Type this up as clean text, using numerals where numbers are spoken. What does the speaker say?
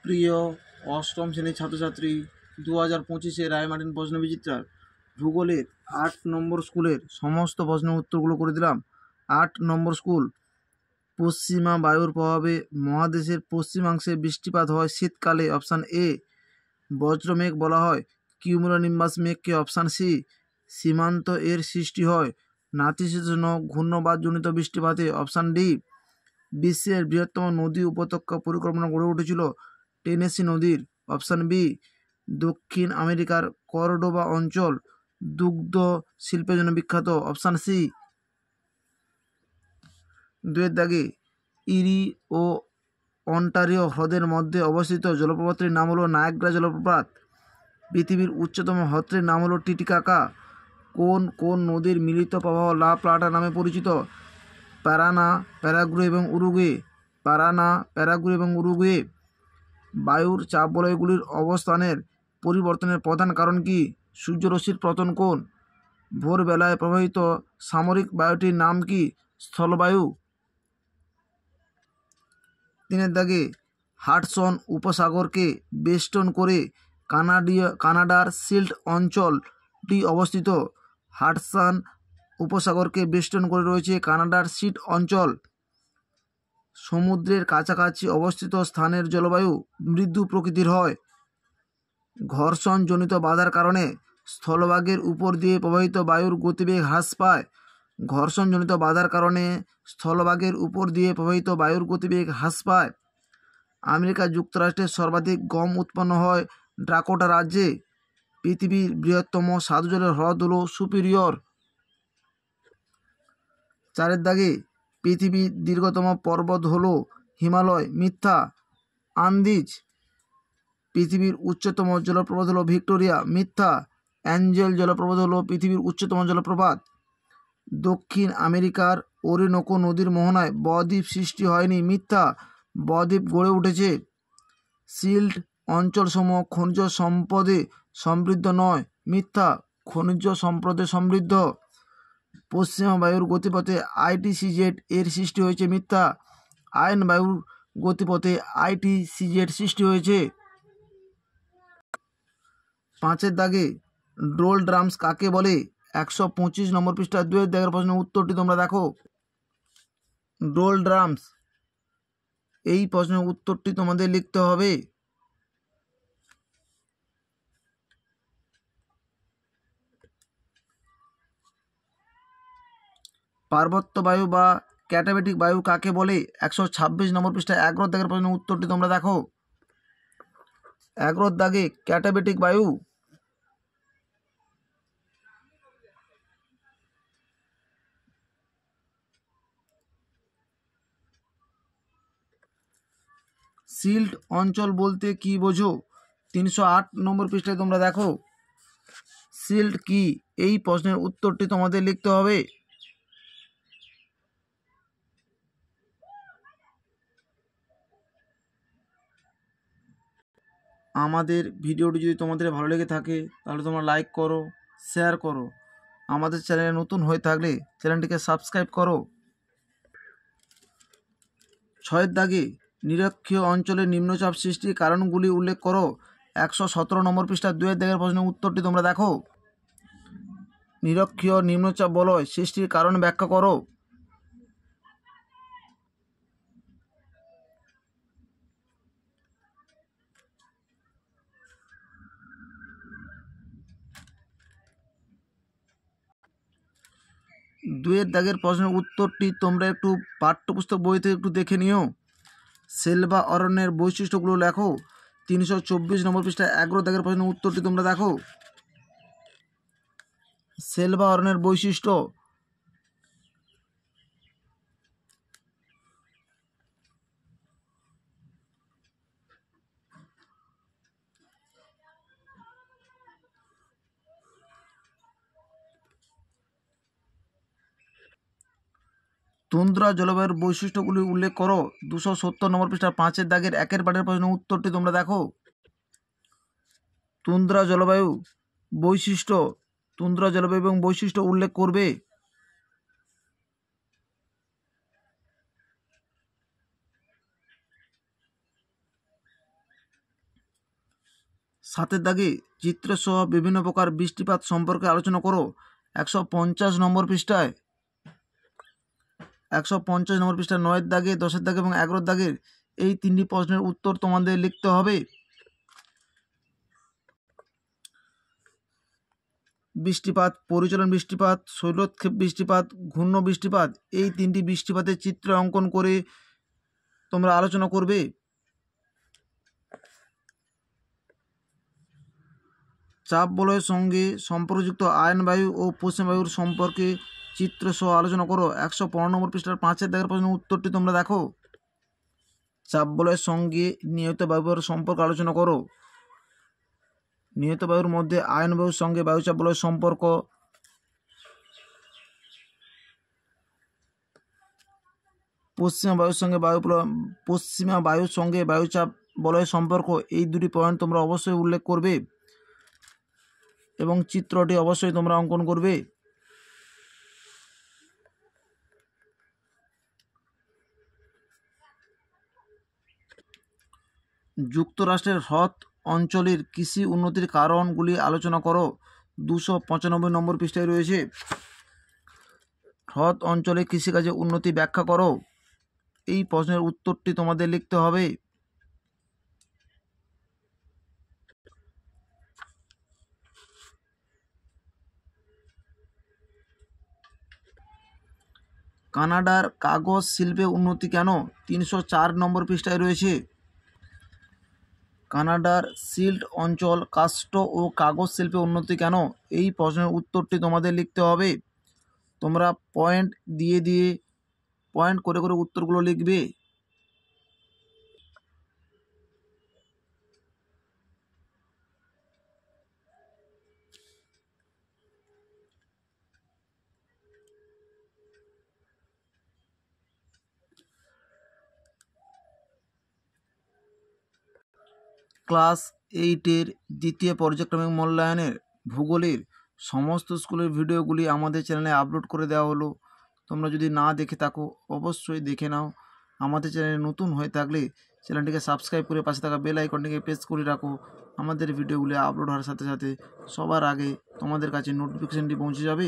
প্রিয় অষ্টম শ্রেণীর ছাত্রছাত্রী, 2025 রায়মার্টিন প্রশ্নবিচিত্রার ভূগোলের 8 নম্বর স্কুলের সমস্ত প্রশ্নের উত্তরগুলো করে দিলাম। 8 নম্বর স্কুল, পশ্চিমা বায়ুর প্রভাবে মহাদেশের পশ্চিমাংশে বৃষ্টিপাত হয় শীতকালে। Option A. বজ্রমেঘ বলা হয় কিউমুলোনিম্বাস মেঘকে। Option C. সীমান্ত এর সৃষ্টি হয় নাতিশীতোষ্ণ ঘূর্ণবাতজনিত বৃষ্টিপাতে। Option D. বিশ্বের বৃহত্তম নদী উপত্যকা পরিকল্পনা গড়ে উঠেছিল টেনেসি নদীর। Option B. দক্ষিণ আমেরিকার কর্ডোবা অঞ্চল দুগ্ধ শিল্পের জন্য বিখ্যাত। Option C. দুয়ের দাগে, ইরি ও অন্টারিও হ্রদের মধ্যে অবস্থিত জলপ্রপাতটির নাম হলো নায়াগ্রা জলপ্রপাত। পৃথিবীর উচ্চতম হ্রদটির নাম হলো টিটিকাকা। কোন কোন নদীর মিলিত প্রবাহ লা প্লাটা নামে পরিচিত? প্যারানা, প্যারাগুয়ে এবং উরুগুয়ে। প্যারানা, প্যারাগুয়ে এবং উরুগুয়ে। বায়ুর চাপ বলয়গুলির অবস্থানের পরিবর্তনের প্রধান কারণ কি? সূর্যরশ্মির পতন কোণ? ভোরবেলায় প্রবাহিত সামরিক বায়ুটির নাম কি? স্থলবায়ু। তিনের দাগে, হাডসন উপসাগরকে বেষ্টন করে কানাডার সিল্ট অঞ্চলটি অবস্থিত। হাডসন উপসাগরকে বেষ্টন করে রয়েছে কানাডার সিল্ট অঞ্চল। সমুদ্রের কাছাকাছি অবস্থিত স্থানের জলবায়ু মৃদু প্রকৃতির হয়। ঘর্ষণজনিত বাধার কারণে স্থলভাগের উপর দিয়ে প্রবাহিত বায়ুর গতিবেগ হ্রাস পায়। ঘর্ষণজনিত বাধার কারণে স্থলভাগের উপর দিয়ে প্রবাহিত বায়ুর গতিবেগ হ্রাস পায়। আমেরিকা যুক্তরাষ্ট্রের সর্বাধিক গম উৎপন্ন হয় ডাকোটা রাজ্যে। পৃথিবীর বৃহত্তম স্বাদু জলের হ্রদ হল সুপিরিয়র। চারের দাগে, পৃথিবীর দীর্ঘতম পর্বত হল হিমালয়। মিথ্যা। আন্দিজ। পৃথিবীর উচ্চতম জলপ্রপাত হল ভিক্টোরিয়া। মিথ্যা। অ্যাঞ্জেল জলপ্রপাত হল পৃথিবীর উচ্চতম জলপ্রপাত। দক্ষিণ আমেরিকার ওরিনোকো নদীর মোহনায় বদ্বীপ সৃষ্টি হয়নি। মিথ্যা। বদ্বীপ গড়ে উঠেছে। সিল্ট অঞ্চলসমূহ খনিজ সম্পদে সমৃদ্ধ নয়। মিথ্যা। খনিজ সম্পদে সমৃদ্ধ। পশ্চিমা বায়ুর গতিপথে ITCZ এর সৃষ্টি হয়েছে। মিথ্যা। আয়ন বায়ুর গতিপথে ITCZ সৃষ্টি হয়েছে। পাঁচের দাগে, ডোল ড্রামস কাকে বলে? 125 নম্বর পৃষ্ঠা 2 দাগের প্রশ্নের উত্তরটি তোমরা দেখো। ডোল ড্রামস, এই প্রশ্নের উত্তরটি তোমাদের লিখতে হবে। পার্বত্য বায়ু বা ক্যাটাবেটিক বায়ু কাকে বলে? 126 নম্বর পৃষ্ঠায় 11 দাগের প্রশ্নের উত্তরটি তোমরা দেখো। 11 দাগে ক্যাটাবেটিক বায়ু। সিল্ট অঞ্চল বলতে কি বোঝো? 308 নম্বর পৃষ্ঠায় তোমরা দেখো। সিল্ট কি? এই প্রশ্নের উত্তরটি তোমাদের লিখতে হবে। আমাদের ভিডিওটি যদি তোমাদের ভালো লেগে থাকে তাহলে তোমরা লাইক করো, শেয়ার করো। আমাদের চ্যানেলে নতুন হয়ে থাকলে চ্যানেলটিকে সাবস্ক্রাইব করো। 6 দাগে, নিরক্ষীয় অঞ্চলে নিম্নচাপ সৃষ্টির কারণগুলি উল্লেখ করো। 117 নম্বর পৃষ্ঠা 2 দাগের প্রশ্নের উত্তরটি তোমরা দেখো। নিরক্ষীয় নিম্নচাপ বলয় সৃষ্টির কারণ ব্যাখ্যা করো। দুয়ের দাগের প্রশ্নের উত্তরটি তোমরা একটু পাঠ্যপুস্তক বই থেকে একটু দেখে নিও। সেলভা অরণ্যের বৈশিষ্ট্যগুলো লেখো। 324 নম্বর পৃষ্ঠায় 11 দাগের প্রশ্নের উত্তরটি তোমরা দেখো। সেলভা অরণ্যের বৈশিষ্ট্য। তুন্দ্রা জলবায়ুর বৈশিষ্ট্যগুলি উল্লেখ করো। 270 নম্বর পৃষ্ঠা 5 দাগের 1 পাঠের প্রশ্নের উত্তরটি তোমরা দেখো। তুন্দ্রা জলবায়ু বৈশিষ্ট্য। তুন্দ্রা জলবায়ু এবং বৈশিষ্ট্য উল্লেখ করবে। সাতের দাগে চিত্রসহ বিভিন্ন প্রকার বৃষ্টিপাত সম্পর্কে আলোচনা করো। 150 নম্বর পৃষ্ঠায় 150 নম্বর পৃষ্ঠায় 9-এর দাগে, 10-এর দাগে এবং 11-এর দাগের এই 3টি প্রশ্নের উত্তর তোমাদের লিখতে হবে। বৃষ্টিপাত, পরিচলন বৃষ্টিপাত, শৈলোৎক্ষেপ বৃষ্টিপাত, ঘূর্ণ বৃষ্টিপাত, এই 3টি বৃষ্টিপাতের চিত্র অঙ্কন করে তোমরা আলোচনা করবে। চাপ বলয়ের সঙ্গে সম্পর্কযুক্ত আয়ন বায়ু ও পশ্চিম বায়ুর সম্পর্কে চিত্র সহ আলোচনা করো। 115 নম্বর পৃষ্ঠার 5-এর দাগের প্রশ্নের উত্তরটি তোমরা দেখো। চাপ বলয়ের সঙ্গে নিয়ত বায়ুর সম্পর্ক আলোচনা করো। নিয়ত বায়ুর মধ্যে আয়ন বায়ুর সঙ্গে বায়ুচাপ বলয়ের সম্পর্ক, পশ্চিমা বায়ুর সঙ্গে বায়ুচাপ বলয়ের সম্পর্ক, এই দুটি পয়েন্ট তোমরা অবশ্যই উল্লেখ করবে এবং চিত্রটি অবশ্যই তোমরা অঙ্কন করবে। যুক্তরাষ্ট্রের হ্রদ অঞ্চলের কৃষি উন্নতির কারণগুলি আলোচনা করো। 295 নম্বর পৃষ্ঠায় রয়েছে। হ্রদ অঞ্চলে কৃষিকাজে উন্নতি ব্যাখ্যা করো। এই প্রশ্নের উত্তরটি তোমাদের লিখতে হবে। কানাডার কাগজ শিল্পে উন্নতি কেন? 304 নম্বর পৃষ্ঠায় রয়েছে। কানাডার সিল্ট অঞ্চল কাষ্ঠ ও কাগজ শিল্পে উন্নতি কেন? এই প্রশ্নের উত্তরটি তোমাদের লিখতে হবে। তোমরা পয়েন্ট দিয়ে পয়েন্ট করে করে উত্তরগুলো লিখবে। ক্লাস 8-এর দ্বিতীয় পর্যায়ক্রমিক মূল্যায়নের ভূগোলের সমস্ত স্কুলের ভিডিওগুলি আমাদের চ্যানেলে আপলোড করে দেওয়া হলো। তোমরা যদি না দেখে থাকো অবশ্যই দেখে নাও। আমাদের চ্যানেলে নতুন হয়ে থাকলে চ্যানেলটিকে সাবস্ক্রাইব করে পাশে থাকা বেল আইকনটিকে প্রেস করে রাখো। আমাদের ভিডিওগুলি আপলোড হওয়ার সাথে সাথে সবার আগে তোমাদের কাছে নোটিফিকেশনটি পৌঁছে যাবে।